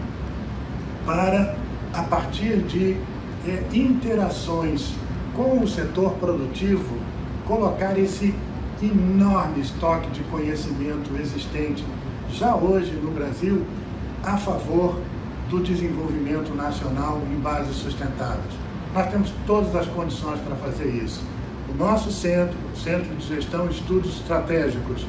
para, a partir de interações com o setor produtivo, colocar esse enorme estoque de conhecimento existente já hoje no Brasil a favor do desenvolvimento nacional em bases sustentáveis. Nós temos todas as condições para fazer isso. O nosso centro, o Centro de Gestão e Estudos Estratégicos,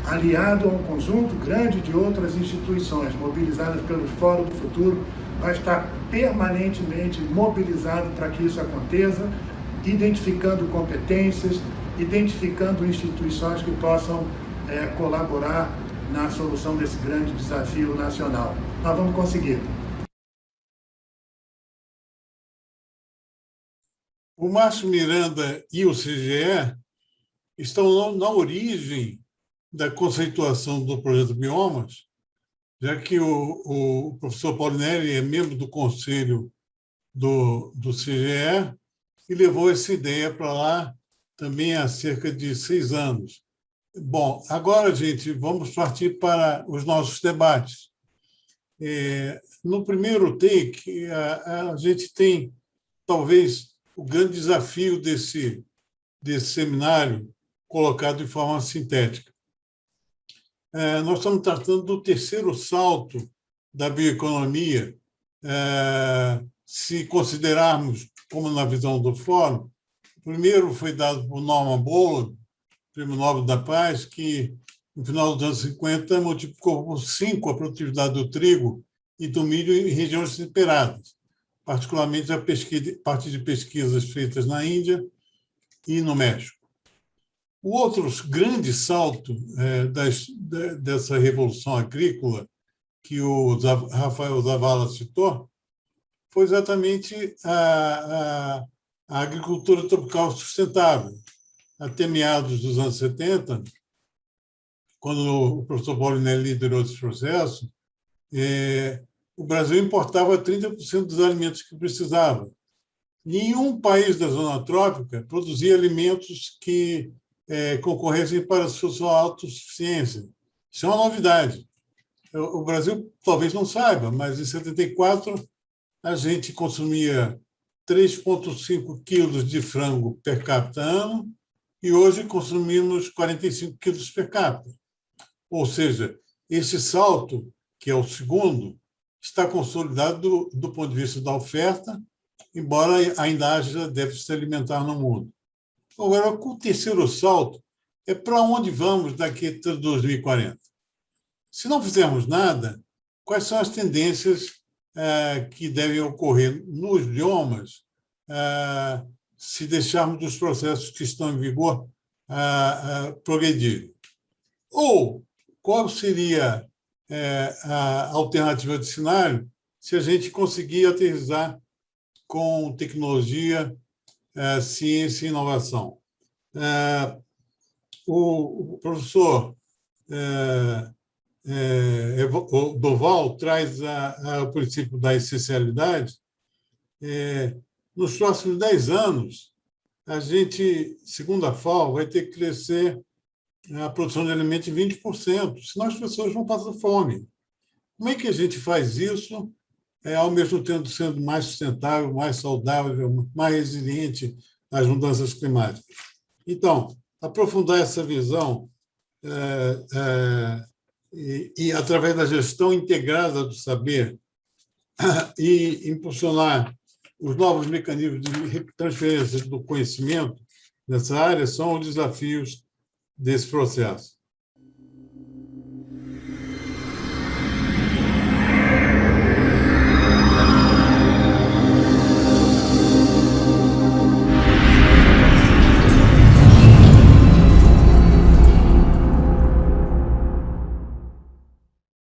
aliado a um conjunto grande de outras instituições mobilizadas pelo Fórum do Futuro, vai estar permanentemente mobilizado para que isso aconteça, identificando competências, identificando instituições que possam colaborar na solução desse grande desafio nacional. Nós vamos conseguir. O Márcio Miranda e o CGE estão na origem da conceituação do projeto Biomas, já que o professor Paulinelli é membro do conselho do CGE e levou essa ideia para lá também há cerca de 6 anos. Bom, agora, gente, vamos partir para os nossos debates. No primeiro take, a gente tem, talvez, o grande desafio desse seminário colocado de forma sintética. Nós estamos tratando do terceiro salto da bioeconomia, se considerarmos, como na visão do Fórum, o primeiro foi dado por Norman Borlaug, Prêmio Nobel da Paz, que, no final dos anos 50, multiplicou por 5 a produtividade do trigo e do milho em regiões temperadas, particularmente a partir de pesquisas feitas na Índia e no México. O outro grande salto dessa revolução agrícola, que o Rafael Zavala citou, foi exatamente a agricultura tropical sustentável. Até meados dos anos 70, quando o professor Paulinelli liderou esse processo, o Brasil importava 30% dos alimentos que precisava. Nenhum país da zona trópica produzia alimentos que concorressem para a sua autossuficiência. Isso é uma novidade. O Brasil talvez não saiba, mas em 74 a gente consumia 3,5 quilos de frango per capita ano e hoje consumimos 45 quilos per capita. Ou seja, esse salto, que é o segundo, está consolidado do ponto de vista da oferta, embora ainda haja déficit alimentar no mundo. Agora, o terceiro salto é para onde vamos daqui até 2040. Se não fizermos nada, quais são as tendências que devem ocorrer nos biomas se deixarmos os processos que estão em vigor progredirem? Ou qual seria a alternativa de cenário se a gente conseguir aterrissar com tecnologia, ciência e inovação? O professor Doval traz o princípio da essencialidade. Nos próximos 10 anos, a gente, segundo a FAO, vai ter que crescer a produção de alimentos em 20%, senão as pessoas vão passar fome. Como é que a gente faz isso, ao mesmo tempo sendo mais sustentável, mais saudável, mais resiliente às mudanças climáticas? Então, aprofundar essa visão e através da gestão integrada do saber, e impulsionar os novos mecanismos de transferência do conhecimento, nessa área são os desafios desse processo.